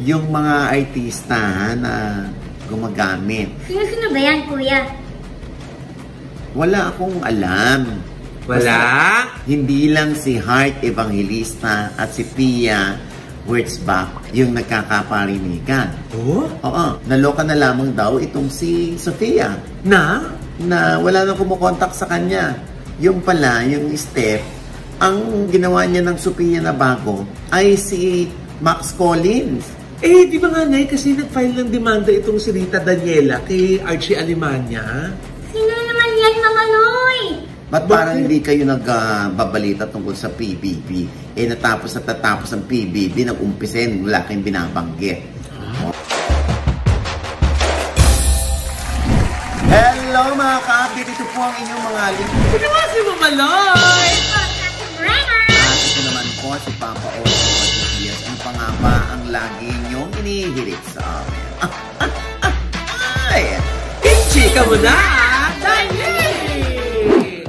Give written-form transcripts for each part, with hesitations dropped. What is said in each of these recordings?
yung mga artista na gumagamit. Sino ba yan, kuya? Wala akong alam. Wala? Basta, hindi lang si Heart Evangelista at si Pia Wurtzbach yung nagkakaparinigan. Oh? Oo. Naloka na lamang daw itong si Sofia. Na? Na wala nang kumukontak sa kanya. Yung pala, yung Steph, ang ginawa niya ng Sofia na bago ay si Max Collins. Eh, di ba nga, Nay, kasi nag-file ng demanda itong si Rita Daniela kay Archie Alemania. Sino naman yan, Mama Noy? Ba't parang hindi kayo nagbabalita tungkol sa PBB? Eh, natapos ang PBB, nag-umpisin, wala kayong binabanggit. Hello mga ka-update, ito po ang inyong mga link. Sino ba si Mama Loy? At ito naman po si Papa O. Yes, ano pa nga ba ang lagi niyong inihirit sa amin? Ay! Chika mo na! Dali!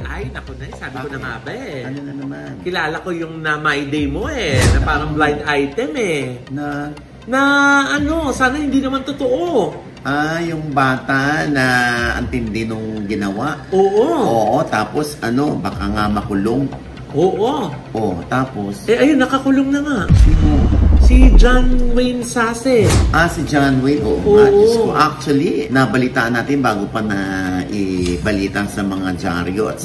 Ay, naku na, sabi ko na nga ba eh. Ano na naman? Kilala ko yung na My Day mo eh, na parang blind item eh. Na ano, sana hindi naman totoo. Yung bata na ang tindi nung ginawa? Oo. Oo, tapos ano, baka nga makulong. Oo. Oo, tapos? Eh ayun, nakakulong na nga. Sino? Si John Wayne Sase. Si John Wayne. Oo. Actually, nabalitaan natin bago pa na ibalita sa mga dyaryo at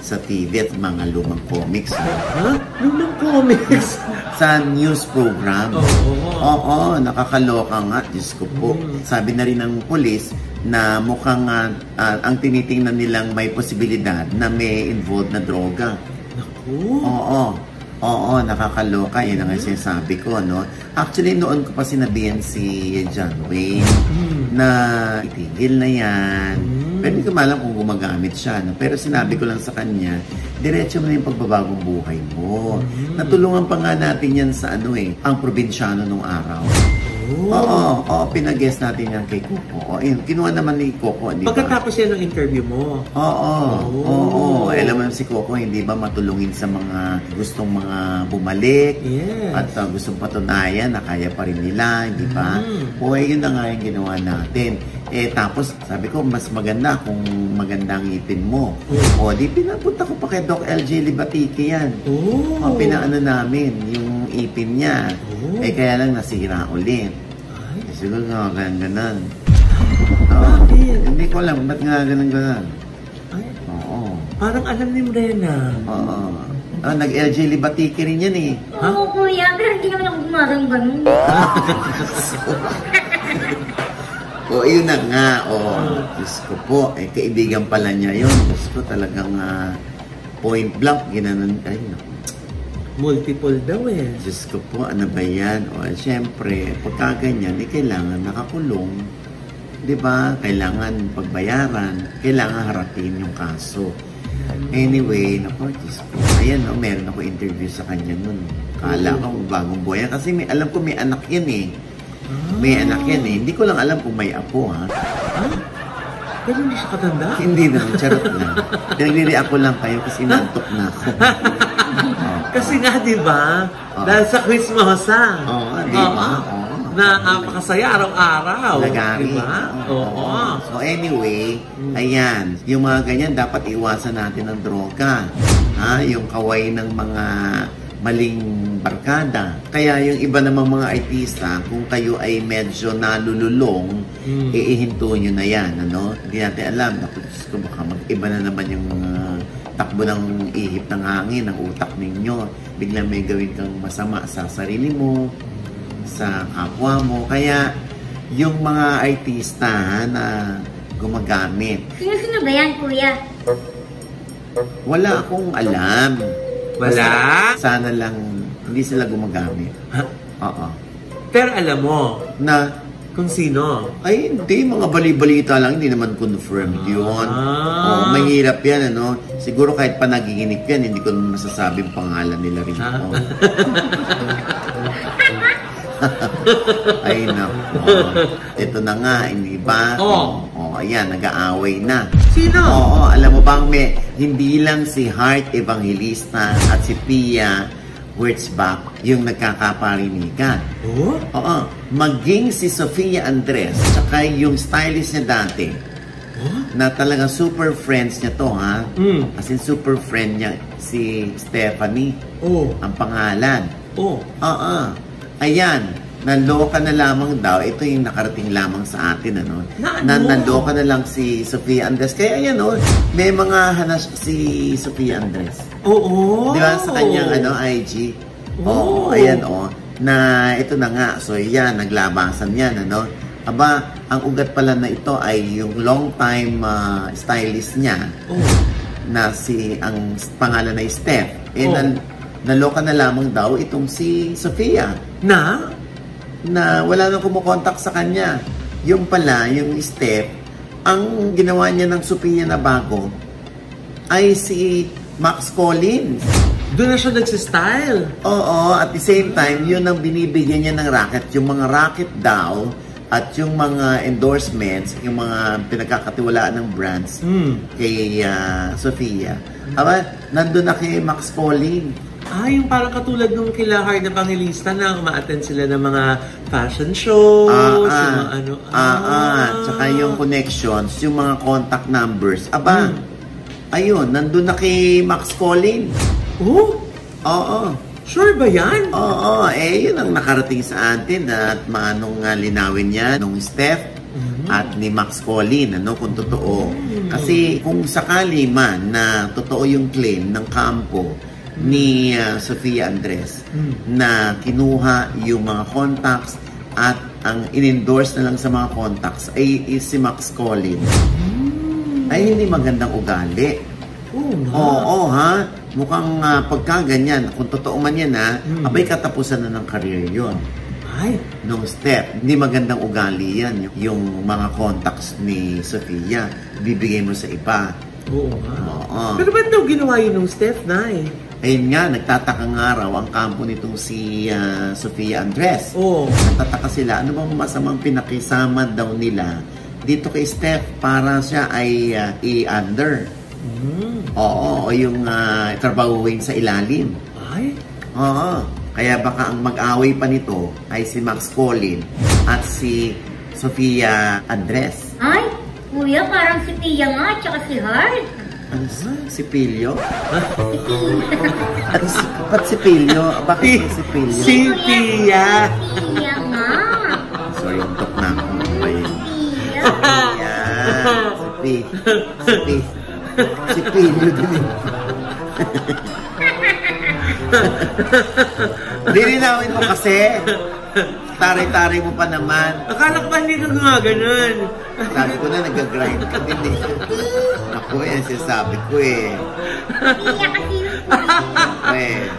sa TV at mga lumang comics. Ha? Lumang comics? Sa news program. Oo, nakakaloka nga. Diyos ko po. Sabi na rin ng polis na mukhang ang tinitingnan nilang may posibilidad na may involved na droga. Naku. Oo, nakakaloka. Yan ang sinasabi ko, no? Actually, noon ko pa sinabihan si John Wayne na itigil na yan. Pero hindi ko malam kung gumagamit siya, no? Pero sinabi ko lang sa kanya, diretso mo na yung pagbabagong buhay mo. Natulungan pa nga natin yan sa ang probinsyano nung araw. Oo, pinag-guest natin yan kay Coco. Kinuha naman ni Coco, di ba? Pagkatapos yan ng interview mo? Oo. Alam mo si Coco, hindi ba matulungin sa mga gustong mga bumalik? Yes. At gustong patunayan na kaya pa rin nila, di ba? Yun na nga yung ginawa natin. Tapos, sabi ko, mas maganda kung maganda ang ipin mo. Di pinapunta ko pa kay Doc LJ Libatique yan. Pinaano namin, yung ipin niya. Kaya lang nasira ulit. Siguro nga ganun. Bakit? Hindi ko alam, ba't nga ganun? Oo. Parang alam ni Mrena. Oo. Nag-LJ Libatique rin yan eh. Oo, kuya, pero hindi naman ako gumagang ganun. Yun na nga. Diyos ko po. Kaibigan pala niya yun. Diyos ko talagang point blank. Ginanon. Ay, naku. Multiple daw eh. Diyos ko po, ano ba yan? Siyempre, pagka ganyan, kailangan nakakulong. Diba? Kailangan pagbayaran. Kailangan harapin yung kaso. Anyway, naku, Diyos ko. Ayan, meron ako interview sa kanya nun. Kala ko bagong buhay. Kasi alam ko may anak yan eh. May anak yan eh. Hindi ko lang alam kung may apo, ha? Pero hindi siya katanda? Hindi na, charot lang. Nagre-react ko lang kayo kasi nantok na ako. Kasi nga, di ba? Dahil sa Christmasa. Di ba? Napakasaya araw-araw. Lagari. Diba? So anyway, ayan. Yung mga ganyan, dapat iwasan natin ng droga. Yung kaway ng mga maling barkada. Kaya yung iba namang mga artista, kung kayo ay medyo nalululong, ihinto nyo na yan, ano? Hindi natin alam. Kung baka mag-iba na naman yung takbo ng ihip ng hangin, ng utak ninyo. Biglang may gawin kang masama sa sarili mo, sa kapwa mo. Kaya yung mga artista na gumagamit. Sino ba yan, kuya? Wala akong alam. Wala? Sana lang hindi sila gumagamit. Oo. Pero alam mo na kung sino? Ay, hindi. Mga bali-balita lang. Hindi naman confirmed yun. Mahirap yan, ano? Siguro kahit pa nagiginig yan, hindi ko naman masasabing pangalan nila rin. Ay, naku. Ito na nga, hindi ba? Ayan, nag-aaway na. Sino? Alam mo bang hindi lang si Heart Evangelista at si Pia words back yung nagkakaparinigan. Oh? Oo. Maging si Sofia Andres, tsaka yung stylist niya dati, na talagang super friends niya to, ha? As in, super friend niya, si Stephanie. Oh. Ang pangalan. Oh. Oo. Ayan. Naloka na lamang daw. Ito yung nakarating lamang sa atin, ano? Naloka na lang si Sofia Andres. Kaya ayan, may mga hanas si Sofia Andres. Oo. Di ba? Sa kanyang IG. Oo, ayan na ito na nga. So yan, naglabasan yan, ano? Aba, ang ugat pala na ito ay yung long time stylist niya na ang pangalan ay Steph. Naloka na lamang daw itong si Sofia. Na wala nang kumukontak sa kanya. Yung pala, yung Steph, ang ginawa niya ng Sofia na bago ay si Max Collins. Doon na siya nagsistyle. Oo, at the same time, yun ang binibigyan niya ng racket. Yung mga racket daw, at yung mga endorsements, yung mga pinagkakatiwalaan ng brands kay Sofia. Aba, nandun na kay Max Collins. Yung parang katulad nung kila Hard Evangelista na uma-attend sila ng mga fashion shows, tsaka yung connections, yung mga contact numbers. Aba, ayun, nandun na kay Max Collins. Oh? Oo. Sure ba yan? Oo, yun ang nakarating sa atin at manong linawin niya nung Steph at ni Max Collins, ano, kung totoo. Kasi kung sakali man na totoo yung claim ng kampo ni Sofia Andres na kinuha yung mga contacts at ang in-endorse na lang sa mga contacts ay si Max Collins, ay hindi magandang ugali. Oo, ha? Mukhang pagkaganyan, kung totoo man yan, abay katapusan na ng career yun. Nung Steph, hindi magandang ugali yan. Yung mga contacts ni Sofia, bibigay mo sa iba. Oo. Pero ba't daw ginawa yun nung Steph, Nay? Ayun nga, nagtataka nga raw ang kampo nitong si Sofia Andres. Nagtataka sila, ano bang masamang pinakisama daw nila dito kay Steph para siya ay i-under. Oo, o yung trabahuin sa ilalim. Oo. Kaya baka ang mag-away pa nito ay si Max Collins at si Sofia Andres. Ay, kuya, parang si Pia nga, tsaka si Hard. Ano si Pilio? Ba't si Pilio? Bakit si Pilio? Si Pia! Pia nga. Sorry, untok na ako. Si Pilio din. Lilinawin mo kasi. Taray-taray mo pa naman. Akala ko ba hindi ka gumaganon? Sabi ko na, nag-grind ka din eh. Ako yan, sinasabi ko eh. Pia kasi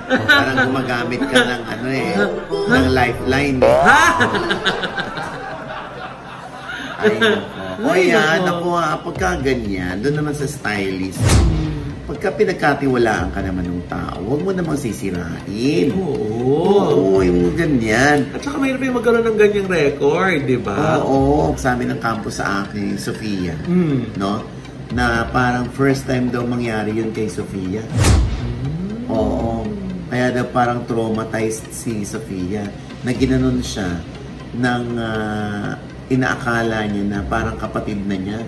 Parang gumagamit ka ng ng lifeline eh. Ay, o yan, ako pagka ganyan, doon naman sa stylist, pagka pinagkatiwalaan ka naman ng tao, huwag mo namang sisirain. Oo, yung ganyan. At saka mayroon pa yung magkaroon ng ganyang record, di ba? Oo, sa amin ng campus sa akin, Sofia, no? Na parang first time daw mangyari yun kay Sofia. Oo. Kaya daw parang traumatized si Sofia na ginanon siya ng inaakala niya na parang kapatid na niya.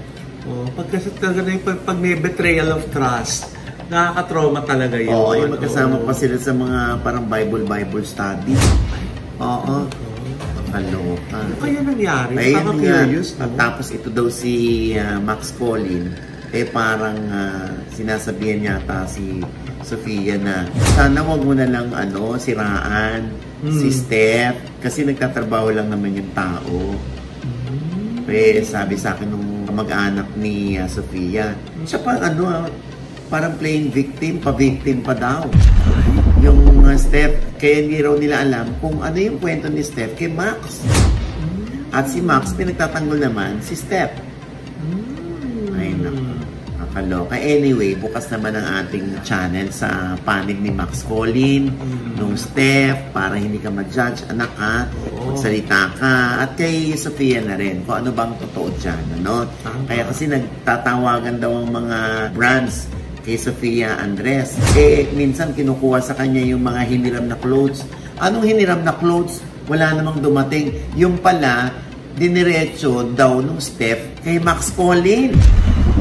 Pag may betrayal of trust, nakaka-trauma talaga yun. Oo, yung magkasama pa sila sa mga parang Bible study. Oo. Kaloka. Ano kaya nangyari? Parang curious. At tapos ito daw si Max Collins, parang sinasabihan yata si Sofia na sana wag mo na lang siraan si Steph kasi nagtatrabaho lang naman yung tao. Sabi sa akin nung mag-anak ni Sofia, siya parang playing victim, pa-victim pa daw. Yung Steph, kaya hindi raw nila alam kung ano yung kwento ni Steph kay Max. At si Max, pinagtatanggol naman si Steph. Ay, naku. Nakaloka. Anyway, bukas naman ang ating channel sa panig ni Max Collins, nung Steph, para hindi ka ma-judge, anak ha, magsalita ka, at kay Sofia na rin, kung ano bang totoo dyan, ano? Kaya kasi nagtatawagan daw ang mga brands kay Sofia Andres. Minsan kinukuha sa kanya yung mga hiniram na clothes. Anong hiniram na clothes? Wala namang dumating. Yung pala, diniretso daw nung Steph kay Max Colin.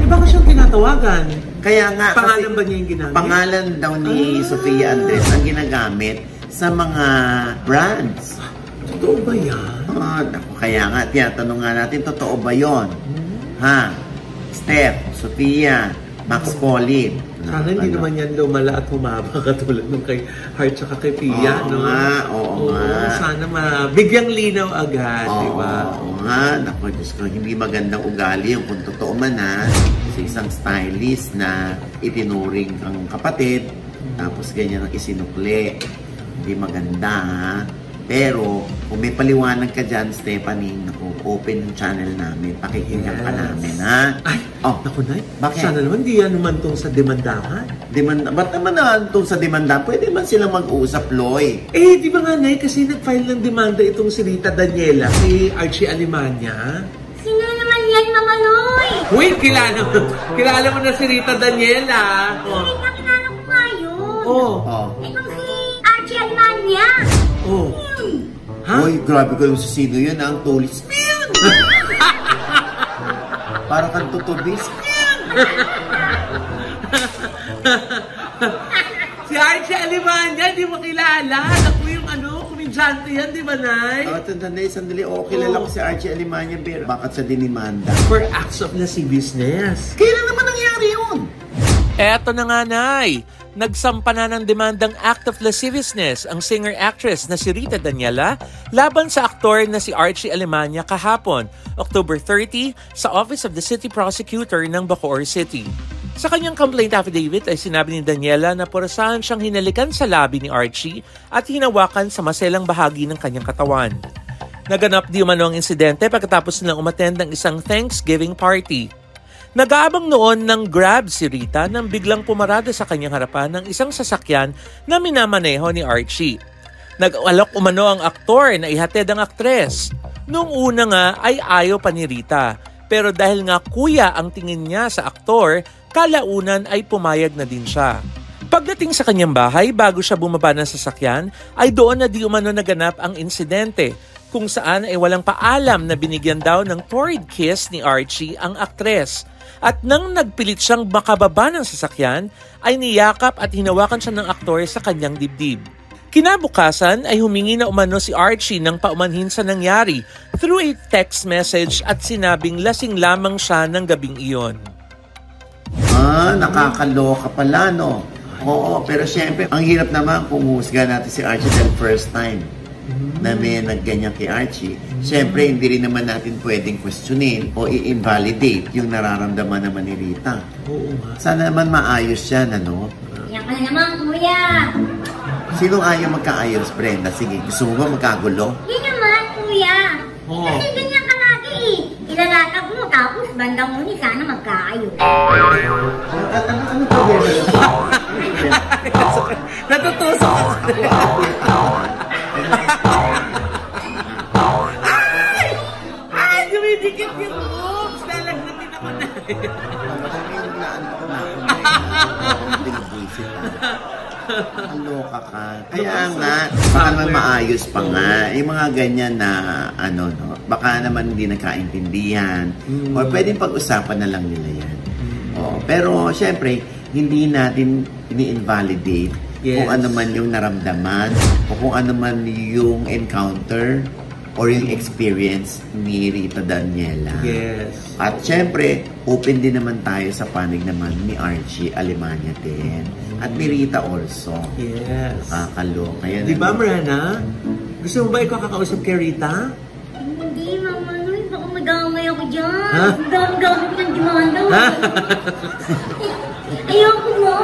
Baka siyang tinatawagan. Kaya nga, pangalan ba niya yung ginamit? Pangalan daw ni Sofia Andres ang ginagamit sa mga brands. Totoo ba yan? Kaya nga, tinatanong nga natin, totoo ba yon? Ha? Steph, Sofia, Max Colin. Sana hindi naman yan lumala at humaba katulad nung kay Heart tsaka kay Pia, no? Oo nga. Sana bigyang linaw agad, di ba? Oo nga. Naku, Diyos ko, hindi magandang ugali yung kung totoo man sa isang stylist na itinuring ang kapatid, tapos ganyan ang isinukli. Hindi maganda, ha? Pero, kung may paliwanag ka dyan, Stephanie, naku, open yung channel namin. Pakikinggan ka namin, ha? Ay, naku, Nay. Bakit? Sana naman di yan naman tong sa demandahan. Ba't naman itong sa demanda? Pwede man silang mag-uusap, Loy. Di ba nga, Nay? Kasi nag-file ng demanda itong si Rita Daniela, si Archie Alemania. Sino naman yan, Mama Loy? Wait, kilala mo na si Rita Daniela. Kilala ko nga yun. Itong si Archie Alemania. Ha? Uy, grabe ko yung sino yun, ang tulis. Parang kang tutubis. Si Archie Alemania, di mo kilala. Ako yung komedyante yan, di ba, Nay? Sandali. Kilala ko si Archie Alemania, pero bakit sa dinimanda? For acts of lasciviousness. Kailan naman nangyari yun? Eto na nga, Nay. Nagsampa na ng demandang act of lasciviousness ang singer-actress na si Rita Daniela laban sa aktor na si Archie Alemania kahapon, October 30, sa Office of the City Prosecutor ng Bacoor City. Sa kanyang complaint affidavit ay sinabi ni Daniela na purasahan siyang hinalikan sa labi ni Archie at hinawakan sa maselang bahagi ng kanyang katawan. Naganap di umano ang insidente pagkatapos nilang umattend ng isang Thanksgiving party. Nag-aabang noon ng Grab si Rita nang biglang pumarada sa kanyang harapan ng isang sasakyan na minamaneho ni Archie. Nag-alok umano ang aktor na ihatid ang aktres. Noong una nga ay ayaw pa ni Rita, pero dahil nga kuya ang tingin niya sa aktor, kalaunan ay pumayag na din siya. Pagdating sa kanyang bahay bago siya bumaba ng sasakyan, ay doon na di umano naganap ang insidente, kung saan ay walang paalam na binigyan daw ng torrid kiss ni Archie ang aktres. At nang nagpilit siyang makababa ng sasakyan, ay niyakap at hinawakan siya ng aktor sa kanyang dibdib. Kinabukasan ay humingi na umano si Archie ng paumanhin sa nangyari through a text message at sinabing lasing lamang siya ng gabing iyon. Nakakaloka pala, no? Oo, pero syempre, ang hirap naman kung husga natin si Archie dahil first time na may nagganyan kay Archie. Siyempre, hindi rin naman natin pwedeng questionin o i-invalidate yung nararamdaman naman ni Rita. Oo nga. Sana naman maayos yan, ano? Yan ka na naman, kuya. Sinong ayaw magkaayos, Brenda? Sige, gusto mo ba magkagulo? Hindi naman, kuya. Kasi ganyan ka lagi eh. Ilalatag mo, tapos bandang muni sana magkaayos. Ano problema yun? Natutusok ako. Ay! Dumidikit yung boobs! Lalagnatin ako na. Loka ka. Kaya nga, baka naman maayos pa nga. Yung mga ganyan na, baka naman hindi nakaintindihan. O pwedeng pag-usapan na lang nila yan. Pero, syempre, hindi natin ini-invalidate kung ano man yung naramdaman o kung ano man yung encounter or yung experience ni Rita Daniela. Yes. At syempre, open din naman tayo sa panig naman ni Archie Alemania din. At ni Rita also. Yes. Nakakaloka yan. Di ba, Mariana? Gusto mo ba ikaw kakausap kay Rita? Hindi, Mama Loy. Baka madamay ako dyan. Ha? Dami-dami ko ng demanda. Ha? Ayoko mo.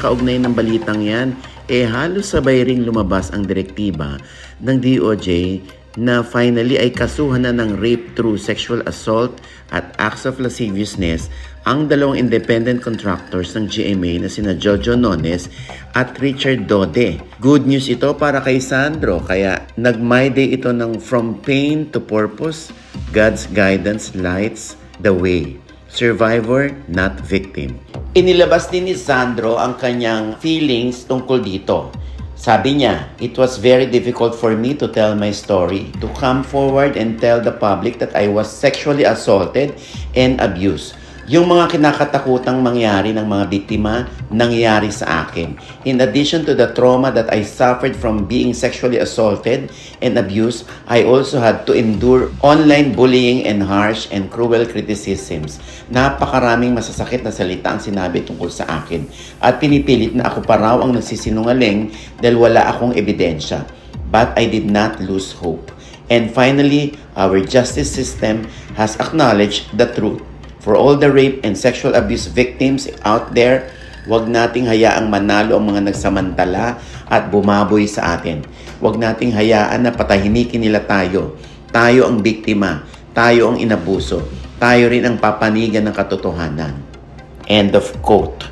Kaugnay ng balitang yan, halos sabay ring lumabas ang direktiba ng DOJ na finally ay kasuhan na ng rape through sexual assault at acts of lasciviousness ang dalawang independent contractors ng GMA na sina Jojo Nones at Richard Dode. Good news ito para kay Sandro, kaya nag-My Day ito ng From Pain to Purpose, God's Guidance Lights the Way. Survivor, not victim. Inilabas din ni Sandro ang kanyang feelings tungkol dito. Sabi niya, "It was very difficult for me to tell my story, to come forward and tell the public that I was sexually assaulted and abused. Yung mga kinakatakutang mangyari ng mga biktima, nangyari sa akin. In addition to the trauma that I suffered from being sexually assaulted and abused, I also had to endure online bullying and harsh and cruel criticisms. Napakaraming masasakit na salita ang sinabi tungkol sa akin. At pinipilit na ako pa raw ang nagsisinungaling dahil wala akong ebidensya. But I did not lose hope. And finally, our justice system has acknowledged the truth. For all the rape and sexual abuse victims out there, huwag nating hayaang manalo ang mga nagsamantala at bumaboy sa atin. Huwag nating hayaan na patahimikin nila tayo. Tayo ang biktima. Tayo ang inabuso. Tayo rin ang papanigan ng katotohanan." End of quote.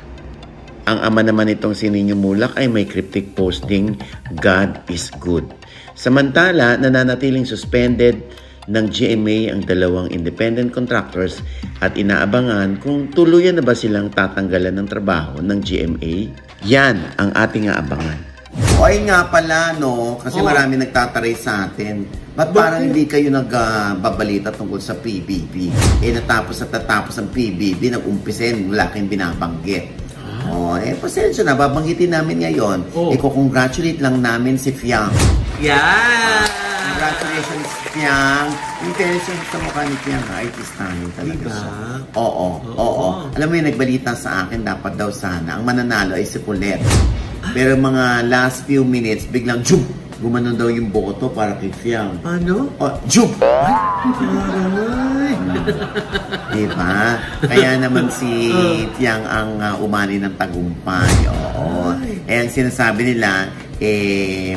Ang ama naman itong si Nino Mulak ay may cryptic posting, "God is good." Samantala, nananatiling suspended ng GMA ang dalawang independent contractors at inaabangan kung tuluyan na ba silang tatanggalan ng trabaho ng GMA. Yan ang ating aabangan. Oy nga pala, no? Kasi marami nagtataray sa atin. Ba't parang hindi kayo nagbabalita tungkol sa PBB? Natapos ang PBB, nag-umpisin, wala kayong binabanggit. Pasensya na, babanggitin namin ngayon. Iko-congratulate lang namin si Fiang. Yeah! Congratulations, Fiang. Yung tension sa mukha ni Fiang, artist tayo talaga siya. Oo. Alam mo yung nagbalita sa akin, dapat daw sana, ang mananalo ay si Colette. Pero mga last few minutes, biglang, jump! Gumanon daw yung boto para kay Fiang. Ano? Jump! Ay! Diba? Kaya naman si Fiang ang umani ng tagumpay. Oo. Ang sinasabi nila,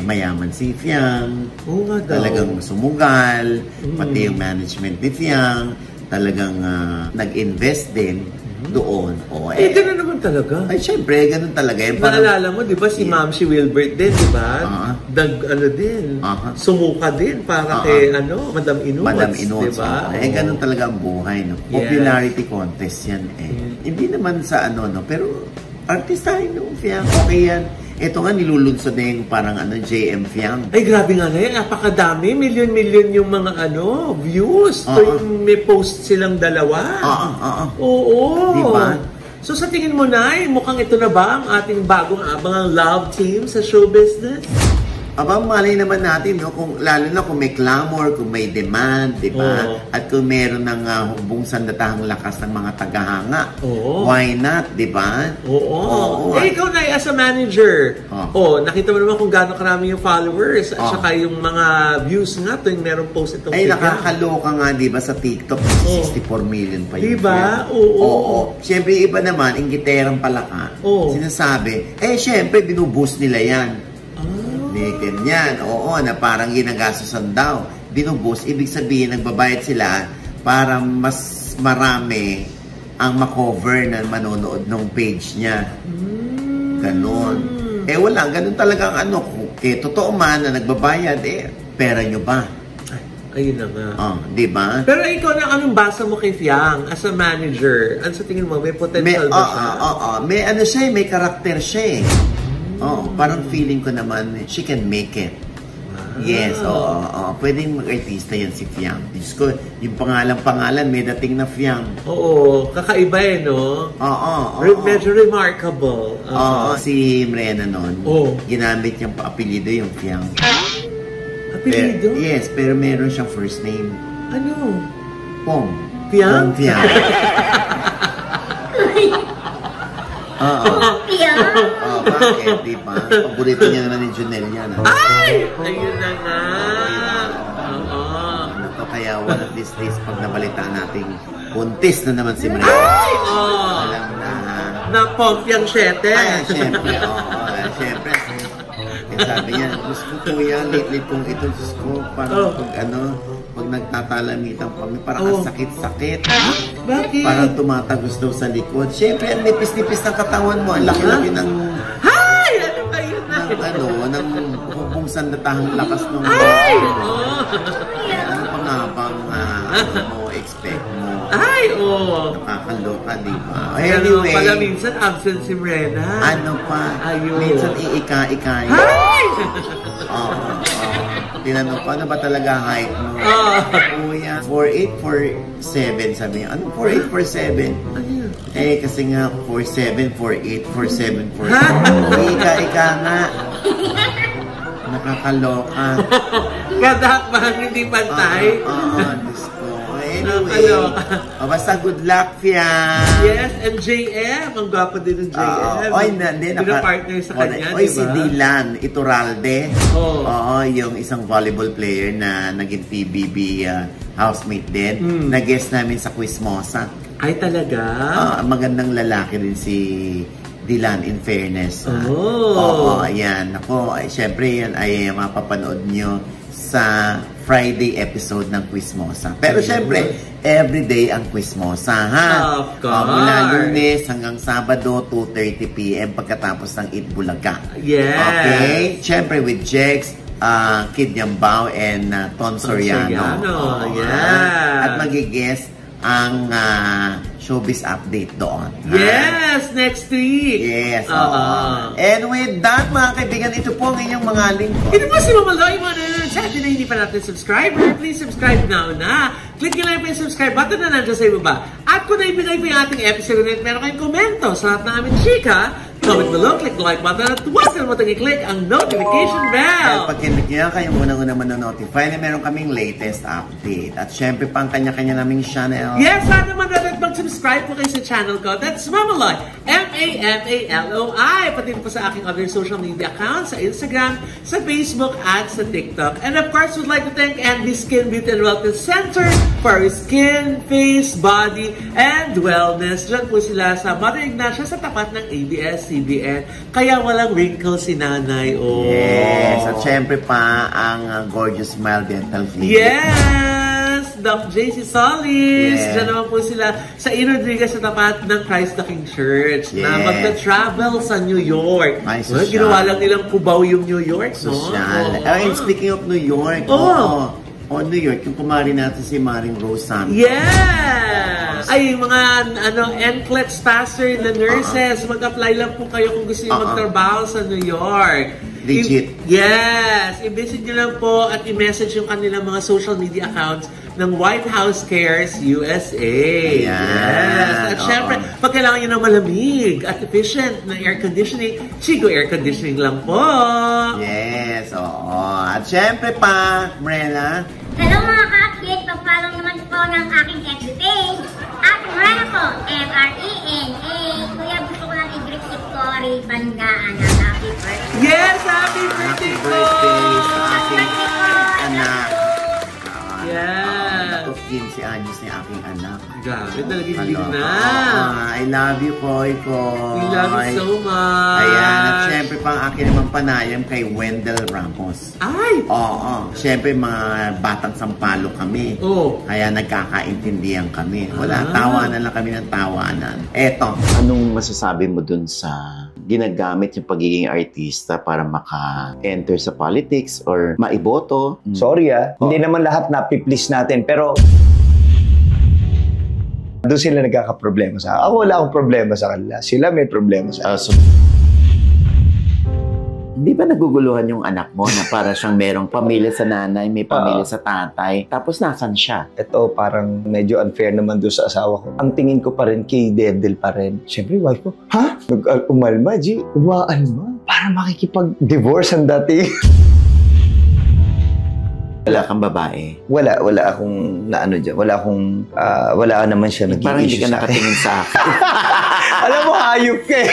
mayaman si Fiang. Talagang sumugal. Pati yung management ni Fiang. Talagang nag-invest din doon. Ganun naman talaga. Ay, syempre, ganun talaga. Naalala mo, di ba, si Ma'am si Wilbert din, di ba? Sumuka din para kay, Madam Inuts. Madam Inuts, di ba? Ganun talaga ang buhay, no? Popularity contest yan, Hindi naman sa pero artistahin yung Fiang, okay yan. Ito nga, nilulunsod na yung parang JM Fiang. Ay, grabe nga na yan. Napakadami. Milyon-milyon yung mga views. Tuwing may post silang dalawa. Oo. Diba? So sa tingin mo, Nay, mukhang ito na ba ang ating bagong abangang love team sa show business? Malay naman natin, no? Lalo na kung may clamor, kung may demand, di ba? At kung meron ng hubong sandatahang lakas ng mga tagahanga, why not, di ba? Ikaw na, as a manager, nakita mo naman kung gaano karami yung followers at saka yung mga views nga tuwing merong post itong nakakaloka nga, di ba, sa TikTok, 64 million pa yun. Di ba? Siyempre, iba naman, inggiterang palaka. Sinasabi, siyempre, binuboost nila yan. Ganyan, na parang ginagastosan daw. Binubus, ibig sabihin, nagbabayad sila para mas marami ang makover na manonood ng page niya. Ganon. Wala, ganon talagang totoo man na nagbabayad, pera nyo ba? Ayun na nga. Di ba? Pero ikaw na, anong basa mo kay Fiang as a manager? Ano sa tingin mo? May potential ba siya? May siya, may karakter siya parang feeling ko naman, she can make it. Yes, pwedeng mag-artista yan si Fiang. Diyos ko, yung pangalan, may dating na Fiang. Kakaiba no? Medyo remarkable. Si Mrena nun, ginamit niyang pa-apelido yung Fiang. Apelido? Yes, pero meron siyang first name. Ano? Pong. Fiang? Pong Fiang. Bakit? Di ba? Paborito niya naman ni Junel yan. Ay! Ayun na nga. Kaya one of these days, pag nabalitaan natin, buntis na naman si Maria. Alam na. Na-Fiang 7. Siyempre. Siyempre. Sabi niya, Diyos ko kuya, lately kong ito, Diyos ko, parang pag nagtatalamitan kami, parang sakit-sakit. Bakit? Parang tumatagos daw sa likod. Siyempre, ang nipis-nipis ng katawan mo. Ang laki-laki ng... Hay! Ano ba yun na? Ng hubong sandatahang lakas ng... Ay! Ano pa nga bang mo expect mo? Ay, oo. Nakakaloka, di ba? Anyway. Pala minsan absent si Brenna. Ano pa? Ayun. Minsan iika-ika yun. Ay! Tinanong ko, ano ba talaga height mo? Kuya, 4847, sabi niya. Ano 4847? Ano yun? Eh, kasi nga 47, 48, 47, 48. Iika-ika nga. Nakakaloka. Kadakbang hindi pantay. Diyos ko. Anyway, basta good luck, Fia. Yes, and JM. Ang gwapo din ng JM. Partner sa kanya, diba? Si Dylan Iturralde. Oo, yung isang volleyball player na naging PBB housemate din. Nag-guest namin sa Quizmosa. Ay, talaga? Magandang lalaki din si Dylan, in fairness. Ayan. Ako, syempre yan ay mapapanood nyo sa Friday episode ng Quizmosa. Pero syempre, everyday ang Quizmosa, ha? Of course. Mula Lunes hanggang Sabado, 2:30 p.m. pagkatapos ng Eat Bulaga. Yes. Okay? Syempre with Jex, Kid Yambao, and Ton Soriano. Yeah. At magigest ang showbiz update doon. Yes, next week. Yes. And with that, mga kaibigan, ito po ang inyong mga lingkod. Ito po si Mama Loy, mga nanonood sa atin na hindi pa natin subscriber. Please subscribe now na. Click nyo lang yung subscribe button na nandiyan sa ibaba. At kung naibigay po yung ating episode ulit, meron kayong komento sa lahat ng aming chika, comment below, click the like button at huwag kalimutan i-click ang notification bell. Pag kinlik nyo yan, kayo muna manonotify na meron kaming latest update. At syempre, pang kanya-kanya naming channel. Yes, sana manonood mag-subscribe po kayo sa channel ko. That's Mamaloy. M-A-M-A-L-O-I. Pati po sa aking other social media accounts, sa Instagram, sa Facebook, at sa TikTok. And of course, would like to thank Andy Skin Beauty and Wellness Center for our skin, face, body, and wellness. Diyan po sila sa Mother Ignacia sa tapat ng ABS-CBN. Kaya walang wrinkles si nanay. Oh. Yes. At syempre pa, ang Gorgeous Smile Dental Clinic. Yes! Doc JC Solis. Yeah. Diyan naman po sila sa E. Rodriguez sa tapat ng Christ the King Church na magta-travel sa New York. Ay, well, ginawa lang nilang Cubao yung New York, no? Social. And speaking of New York, New York, yung kumari natin si Maring Rose Santos. Yes! Ay, mga NCLEX passer na nurses, mag-apply lang po kayo kung gusto nyo magtrabaho sa New York. Legit. Yes! I-visit nyo lang po at i-message yung kanilang mga social media accounts ng White House Cares USA. Ayan. Yes! At syempre, pag kailangan nyo ng malamig at efficient na air conditioning, Chico Air Conditioning lang po. Yes, oo. At syempre pa, Brenna. Hello mga ka-update, pag-follow naman po ng aking FB page. At Brenna po, M-R-E-N-A. Kuya, gusto ko lang i-greet si Cory Bandaan ng happy birthday. Yes! Happy birthday Happy birthday sa Happy aking birthday, anak. Yes! Tapos 15 anyos ni aking anak. Grabe, talaga hindi Hello. na. I love you, Koy. We love you so much. Ayan, at syempre pang akin naman panayam kay Wendell Ramos. Ay! Oo, syempre mga batang sampalo kami. Kaya nagkakaintindihan kami. Wala, tawanan lang kami ng tawanan. Eto, anong masasabi mo dun sa ginagamit yung pagiging artista para maka-enter sa politics or maiboto? Sorry hindi naman lahat na-please natin, pero doon sila nagkakaproblema sa akin. Ako wala akong problema sa kanila. Sila may problema sa akin. Hindi ba naguguluhan yung anak mo na para siyang merong pamilya sa nanay, may pamilya sa tatay, tapos nasan siya? Ito parang medyo unfair naman doon sa asawa ko. Ang tingin ko pa rin kay Dedel pa rin. Siyempre, wife ko, ha? Umalma, G? Umaan Para makikipag-divorce ang dating. Wala kang babae? Wala akong naano dyan. Wala naman siya nag-i-issue. Parang hindi ka nakatingin sa akin. Alam mo, hayop ka eh.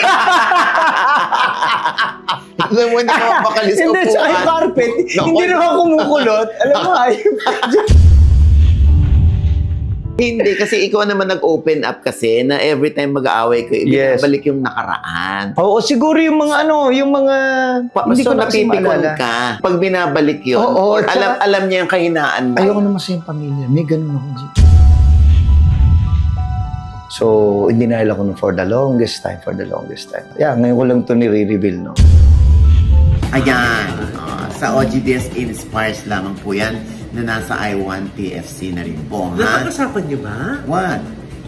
Alam mo, hindi ka mapakalis ko po. Hindi, sa carpet. Hindi naman kumukulot. Alam mo, hayop ka. Hindi, kasi ikaw naman nag-open up kasi na every time mag-aaway ko, ibinabalik yung nakaraan. Oo, siguro yung mga hindi ko na kasi maalala. Ka. Pag binabalik yun, alam niya yung kahinaan mo. Ayoko naman sa yung pamilya. May ganun ako, G. So, hindi denial ako for the longest time. Yeah, ngayon ko lang ito nire-reveal, no? Ayan. Sa OGDS Inspires lamang po yan. na nasa I1 TFC na rin po, ha? Napag-usapan niyo ba? What?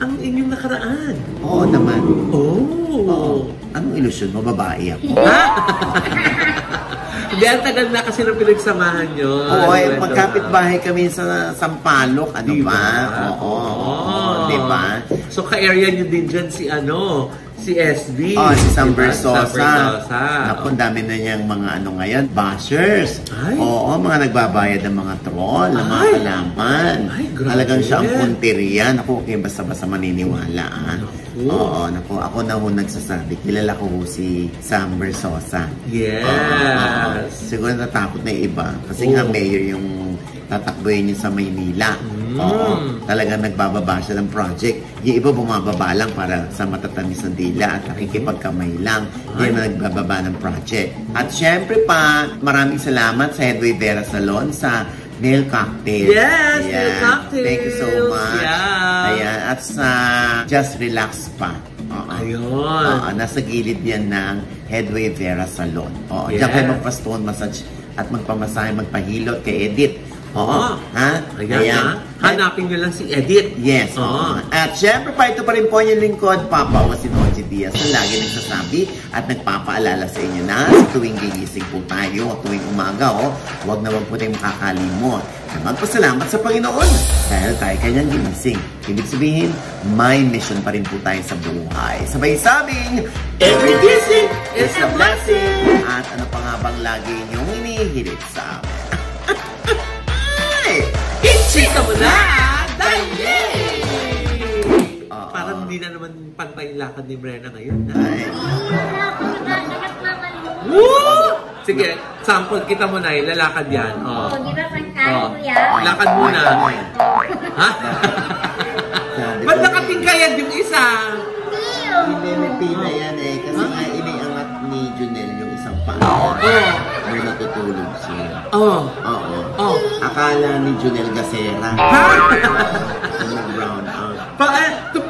Ang inyong nakaraan. Oo naman. Oh. Anong ilusyon mo? Babae ako. Ha? Hindi, ang tagal na kasi nung pinagsamahan nyo. Oo, magkapit-bahay kami sa Sampaloc. Ano Diba? ba? Oo. Diba? So, ka-area nyo din dyan si SB. Si Sam Versosa. Versosa. Naku, dami na niyang mga ano ngayon, bashers. Ay. Oo, mga nagbabayad ng mga troll, ng mga Ay. kalaman. Ay, grabe. Talagang siya ang punteriya. Naku, okay, basta-basta maniniwala. Oo, naku, ako na ho nagsasabi. Kilala ko ho si Sam Versosa. Yes. Siguro natakot na yung iba. Kasi nga mayor yung tatakboyin niya sa Maynila. Oo, talagang nagbababa siya ng project. Yung iba bumababa lang para sa matatamis ng dila at nakikipagkamay lang. Hindi na nagbababa ng project. At syempre pa, maraming salamat sa Headway Vera Salon sa nail cocktail. Yes, nail cocktails. Thank you so much. Yeah. Ayan, at sa Just Relax pa. Ayun. Nasa gilid yan ng Headway Vera Salon. Yes. Diyan kayo magpa-stone massage at magpamasahe, magpahilot kay Edith. Ha? Ayan. Hanapin nyo lang si Edith. Yes. At syempre pa, ito pa rin po yung lingkod, Papa o si Noji Diaz, na lagi nagsasabi at nagpapaalala sa inyo na sa tuwing gigising po tayo, tuwing umaga, huwag na huwag po tayong makakalimot na magpasalamat sa Panginoon dahil tayo kanyang ginising. Ibig sabihin, may mission pa rin po tayo sa buhay. Sabay sabing, Every gising is a blessing. At ano pa nga bang lagi niyong inihirit sa amin? Ichika mo na! Dali! Parang hindi na naman pantay yung lakad ni Brenna ngayon. Woo! Sige, sample kita mo na lalakad yan. Di ba pantay, kuya? Lakad muna. Ha? Ba't nakatingkayad yung isa? Hindi na yan kasi nga iniangat ni Junel yung isang paa. May natutulog siya. Oo. Akala ni Junel Gasera. Ha? Brown out.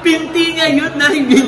Pinti niya yun na hindi.